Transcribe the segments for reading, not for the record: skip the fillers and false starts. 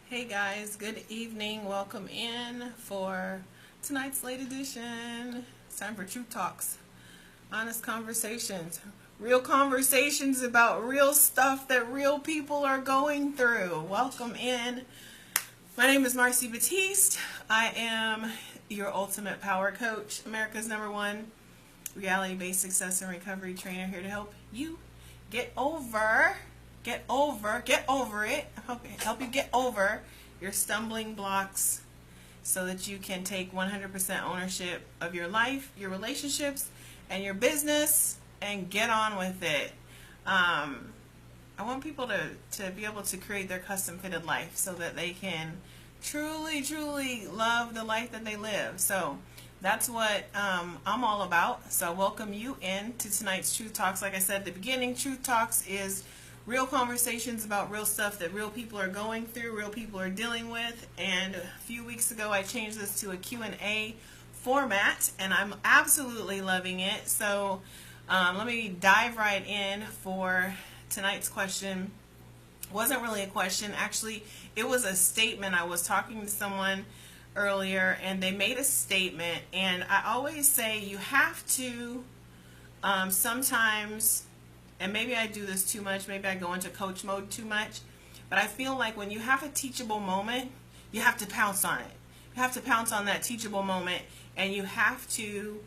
Hey guys, good evening. Welcome in for tonight's late edition. It's time for Truth Talks, honest conversations, real conversations about real stuff that real people are going through. Welcome in. My name is Marci Batiste. I am your ultimate power coach, America's #1 reality-based success and recovery trainer, here to help you get over it. Help you get over your stumbling blocks so that you can take 100% ownership of your life, your relationships, and your business and get on with it. I want people to be able to create their custom fitted life so that they can truly love the life that they live. So that's what I'm all about. So welcome you in to tonight's Truth Talks. Like I said at the beginning, Truth Talks is real conversations about real stuff that real people are going through, real people are dealing with. And a few weeks ago, I changed this to a Q&A format, and I'm absolutely loving it. So let me dive right in for tonight's question. It wasn't really a question. Actually, it was a statement. I was talking to someone earlier, and they made a statement. And I always say you have to sometimes, and maybe I do this too much, maybe I go into coach mode too much, but I feel like when you have a teachable moment, you have to pounce on it. You have to pounce on that teachable moment, and you have to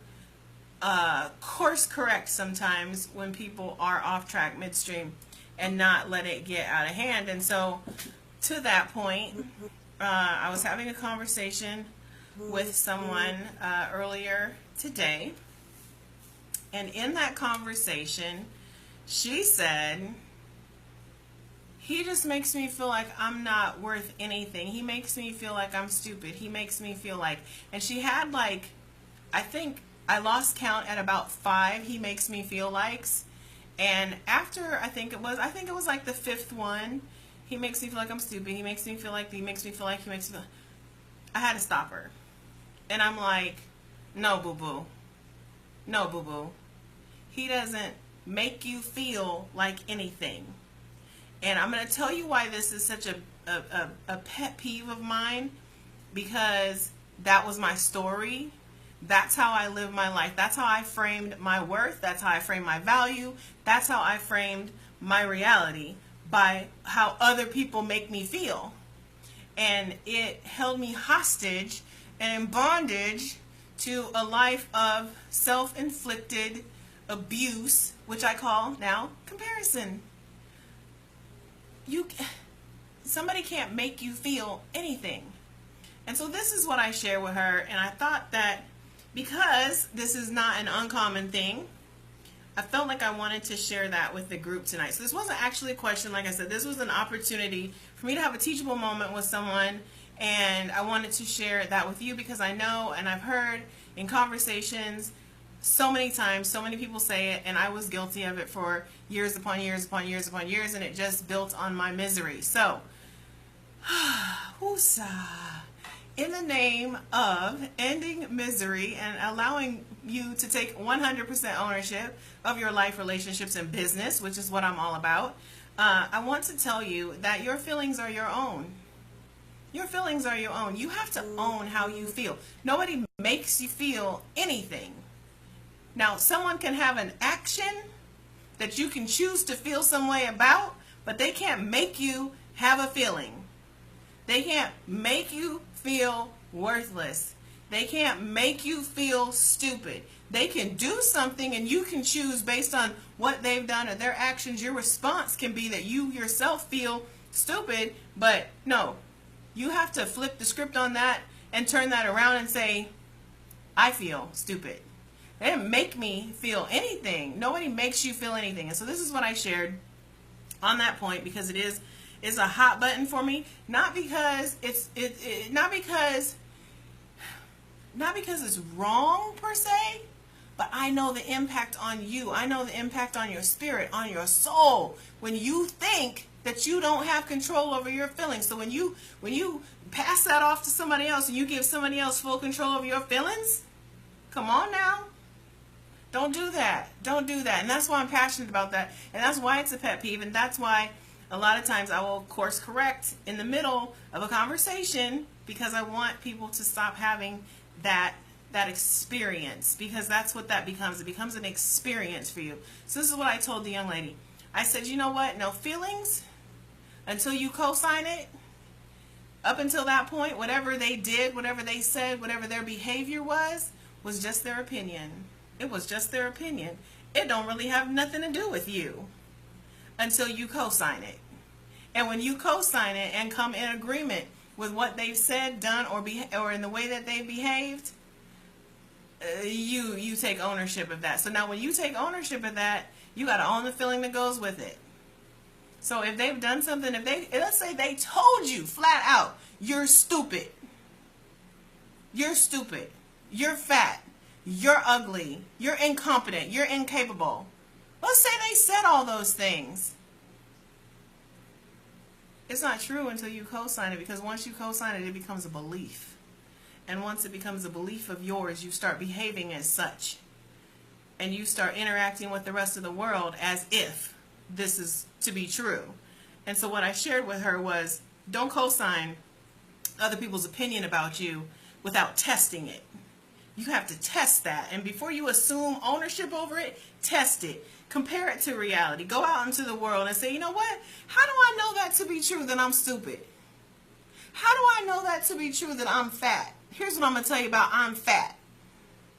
course correct sometimes when people are off track midstream and not let it get out of hand. And so to that point, I was having a conversation with someone earlier today, and in that conversation, she said, he just makes me feel like I'm not worth anything. He makes me feel like I'm stupid. He makes me feel like, and she had like, I think I lost count at about 5 he makes me feel likes. And after, I think it was like the 5th one, he makes me feel like I'm stupid. He makes me feel like, he makes me feel like, he makes me feel, I had to stop her. And I'm like, no, boo-boo. No, boo-boo. He doesn't make you feel like anything. And I'm going to tell you why this is such a pet peeve of mine, because that was my story. That's how I live my life. That's how I framed my worth. That's how I framed my value. That's how I framed my reality, by how other people make me feel. And it held me hostage and in bondage to a life of self-inflicted abuse, which I call now comparison. Somebody can't make you feel anything. And so this is what I share with her, and I thought that because this is not an uncommon thing, I felt like I wanted to share that with the group tonight. So this wasn't actually a question. Like I said, this was an opportunity for me to have a teachable moment with someone, and I wanted to share that with you because I know, and I've heard in conversations so many times, so many people say it, and I was guilty of it for years upon years upon years upon years, and it just built on my misery. So, whoosah. In the name of ending misery and allowing you to take 100% ownership of your life, relationships, and business, which is what I'm all about, I want to tell you that your feelings are your own. Your feelings are your own. You have to own how you feel. Nobody makes you feel anything. Now, someone can have an action that you can choose to feel some way about, but they can't make you have a feeling. They can't make you feel worthless. They can't make you feel stupid. They can do something and you can choose based on what they've done or their actions. Your response can be that you yourself feel stupid, but no, you have to flip the script on that and turn that around and say, I feel stupid. They didn't make me feel anything. Nobody makes you feel anything. And so this is what I shared on that point, because it is a hot button for me, not because not because it's wrong per se, but I know the impact on you. I know the impact on your spirit, on your soul, when you think that you don't have control over your feelings. So when you pass that off to somebody else and you give somebody else full control over your feelings, come on now. Don't do that. Don't do that. And that's why I'm passionate about that. And that's why it's a pet peeve. And that's why A lot of times I will course correct in the middle of a conversation because I want people to stop having that experience, because that's what that becomes. It becomes an experience for you. So this is what I told the young lady. I said, you know what? No feelings until you co-sign it. Up until that point, whatever they did, whatever they said, whatever their behavior was just their opinion. It was just their opinion. It don't really have nothing to do with you until you co-sign it. And when you co-sign it and come in agreement with what they've said, done, or in the way that they've behaved, you take ownership of that. So now when you take ownership of that, you got to own the feeling that goes with it. So if they've done something, let's say they told you flat out, you're stupid. You're stupid. You're fat. You're ugly. You're incompetent. You're incapable. Let's say they said all those things. It's not true until you co-sign it, because once you co-sign it, it becomes a belief. And once it becomes a belief of yours, you start behaving as such. And you start interacting with the rest of the world as if this is to be true. And so what I shared with her was, don't co-sign other people's opinion about you without testing it. You have to test that. And before you assume ownership over it, test it. Compare it to reality. Go out into the world and say, you know what? How do I know that to be true that I'm stupid? How do I know that to be true that I'm fat? Here's what I'm going to tell you about I'm fat.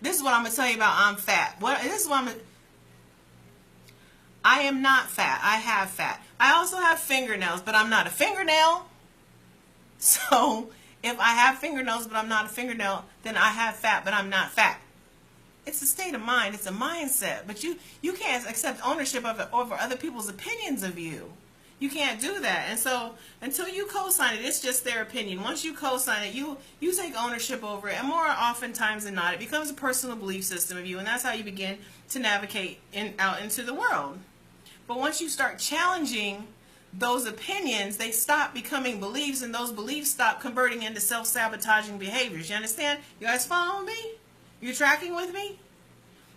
This is what I'm going to tell you about I'm fat. I am not fat. I have fat. I also have fingernails, but I'm not a fingernail. So if I have fingernails, but I'm not a fingernail, then I have fat, but I'm not fat. It's a state of mind. It's a mindset. But you can't accept ownership of it over other people's opinions of you. You can't do that. And so until you co-sign it, it's just their opinion. Once you co-sign it, you take ownership over it. And more oftentimes than not, it becomes a personal belief system of you. And that's how you begin to navigate out into the world. But once you start challenging those opinions, they stop becoming beliefs, and those beliefs stop converting into self-sabotaging behaviors. You understand? You guys following me? You're tracking with me?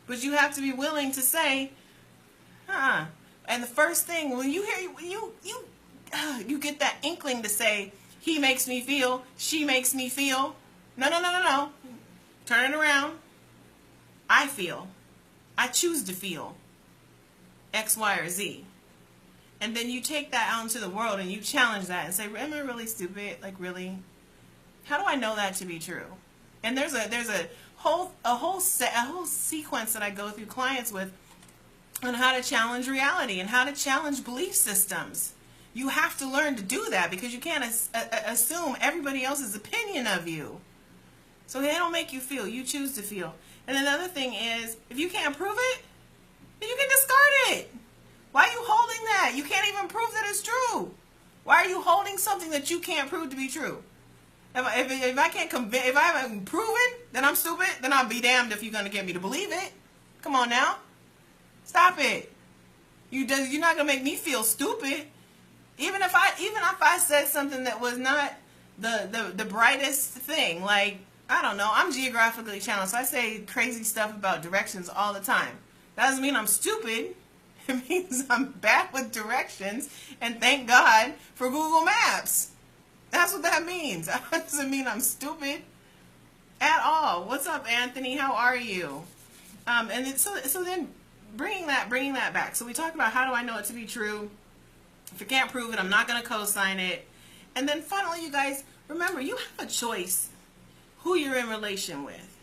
But you have to be willing to say, And the first thing, when you hear, you get that inkling to say, he makes me feel, she makes me feel. No. Turn it around. I feel. I choose to feel X, Y, or Z. And then you take that out into the world and you challenge that and say, am I really stupid? Like, really? How do I know that to be true? And there's a whole sequence that I go through clients with on how to challenge reality and how to challenge belief systems. You have to learn to do that, because you can't assume everybody else's opinion of you. So they don't make you feel. You choose to feel. And another thing is, if you can't prove it, then you can discard it. Why are you holding that? You can't even prove that it's true. Why are you holding something that you can't prove to be true? If I can't convince, if I haven't proven that I'm stupid, then I'll be damned if you're going to get me to believe it. Come on now. Stop it. You're not going to make me feel stupid. Even if I said something that was not the brightest thing, like, I don't know, I'm geographically challenged, so I say crazy stuff about directions all the time. That doesn't mean I'm stupid. It means I'm bad with directions, and thank God for Google Maps. That's what that means. That doesn't mean I'm stupid at all. What's up, Anthony? How are you? So then bringing that back. So we talked about, how do I know it to be true? If I can't prove it, I'm not going to co-sign it. And then finally, you guys, remember, you have a choice who you're in relation with.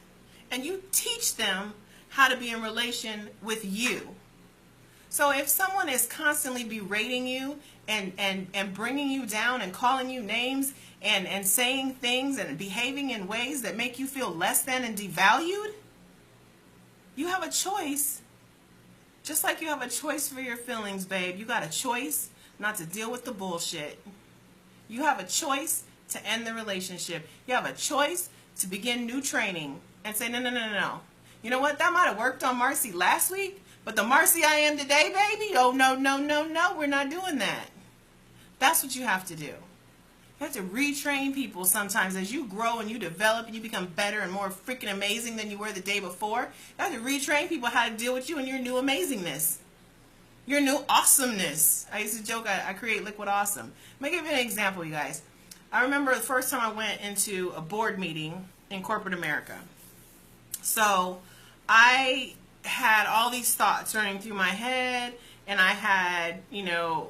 And you teach them how to be in relation with you. So if someone is constantly berating you and bringing you down and calling you names and saying things and behaving in ways that make you feel less than and devalued, you have a choice. Just like you have a choice for your feelings, babe. You got a choice not to deal with the bullshit. You have a choice to end the relationship. You have a choice to begin new training and say, no. You know what? That might have worked on Marci last week, but the Marci I am today, baby, oh, no, we're not doing that. That's what you have to do. You have to retrain people sometimes as you grow and you develop and you become better and more freaking amazing than you were the day before. You have to retrain people how to deal with you and your new amazingness. your new awesomeness. I used to joke I create liquid awesome. Let me give you an example, you guys. I remember the first time I went into a board meeting in corporate America. So I had all these thoughts running through my head, and I had, you know,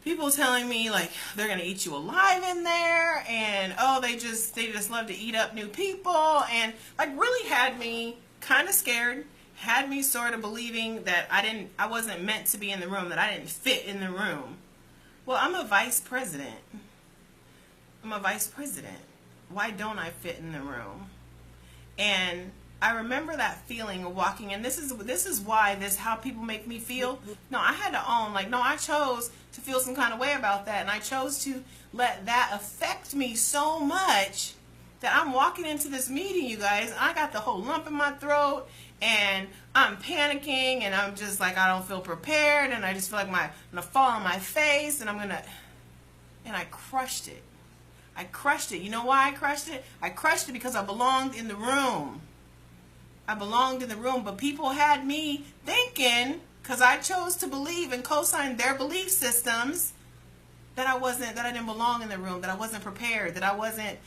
people telling me like they're gonna eat you alive in there, and oh, they just love to eat up new people, and like really had me kind of scared, had me sort of believing that I wasn't meant to be in the room, that I didn't fit in the room. Well, I'm a vice president. I'm a vice president. Why don't I fit in the room? And I remember that feeling of walking in. This is why how people make me feel. No, I had to own, like, no, I chose to feel some kind of way about that, and I chose to let that affect me so much that I'm walking into this meeting, you guys. I got the whole lump in my throat, and I'm panicking, and I'm just like, I don't feel prepared, and I just feel like I'm gonna fall on my face, and I crushed it. I crushed it. You know why I crushed it? I crushed it because I belonged in the room. I belonged in the room, but people had me thinking, because I chose to believe and co-sign their belief systems, that I didn't belong in the room, that I wasn't prepared, that I wasn't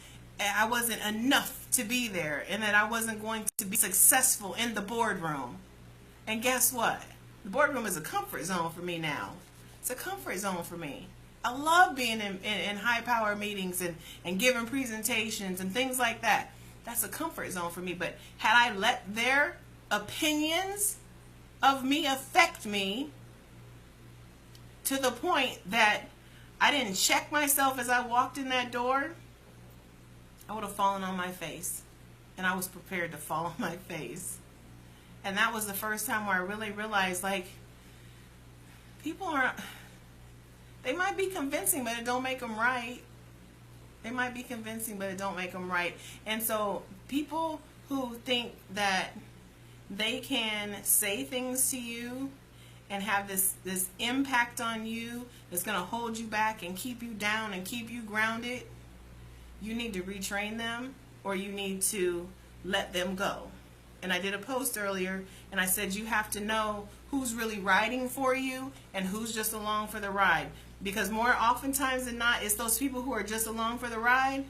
enough to be there, and that I wasn't going to be successful in the boardroom. And guess what? The boardroom is a comfort zone for me now. It's a comfort zone for me. I love being in high power meetings and giving presentations and things like that. That's a comfort zone for me. But had I let their opinions of me affect me to the point that I didn't check myself as I walked in that door, I would have fallen on my face. And I was prepared to fall on my face. And that was the first time where I really realized, like, people aren't... They might be convincing, but it don't make them right. They might be convincing, but it don't make them right. And so people who think that they can say things to you and have this impact on you that's going to hold you back and keep you down and keep you grounded, you need to retrain them, or you need to let them go. And I did a post earlier, and I said you have to know who's really riding for you and who's just along for the ride. Because more oftentimes than not, it's those people who are just along for the ride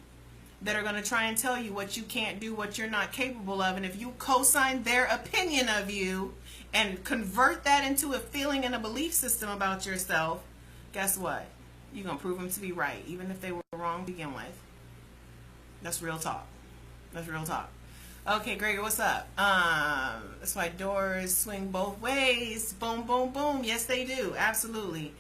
that are going to try and tell you what you can't do, what you're not capable of. And if you co-sign their opinion of you and convert that into a feeling and a belief system about yourself, guess what? You're going to prove them to be right, even if they were wrong to begin with. That's real talk. That's real talk. Okay, Gregory, what's up? That's why doors swing both ways. Boom, boom, boom. Yes, they do. Absolutely.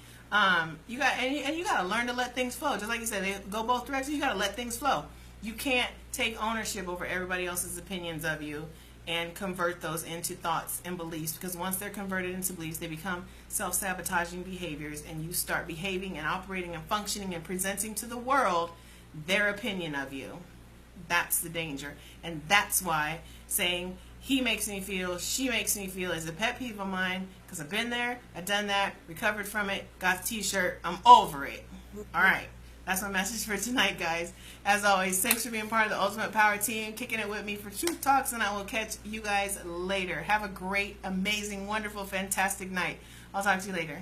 You got to learn to let things flow. Just like you said, they go both directions. You got to let things flow. You can't take ownership over everybody else's opinions of you and convert those into thoughts and beliefs, because once they're converted into beliefs, they become self-sabotaging behaviors, and you start behaving and operating and functioning and presenting to the world their opinion of you. That's the danger. And that's why saying he makes me feel, she makes me feel is a pet peeve of mine, because I've been there, I've done that, recovered from it, got the t-shirt, I'm over it. All right. That's my message for tonight, guys. As always, thanks for being part of the Ultimate Power Team, kicking it with me for Truth Talks, and I will catch you guys later. Have a great, amazing, wonderful, fantastic night. I'll talk to you later.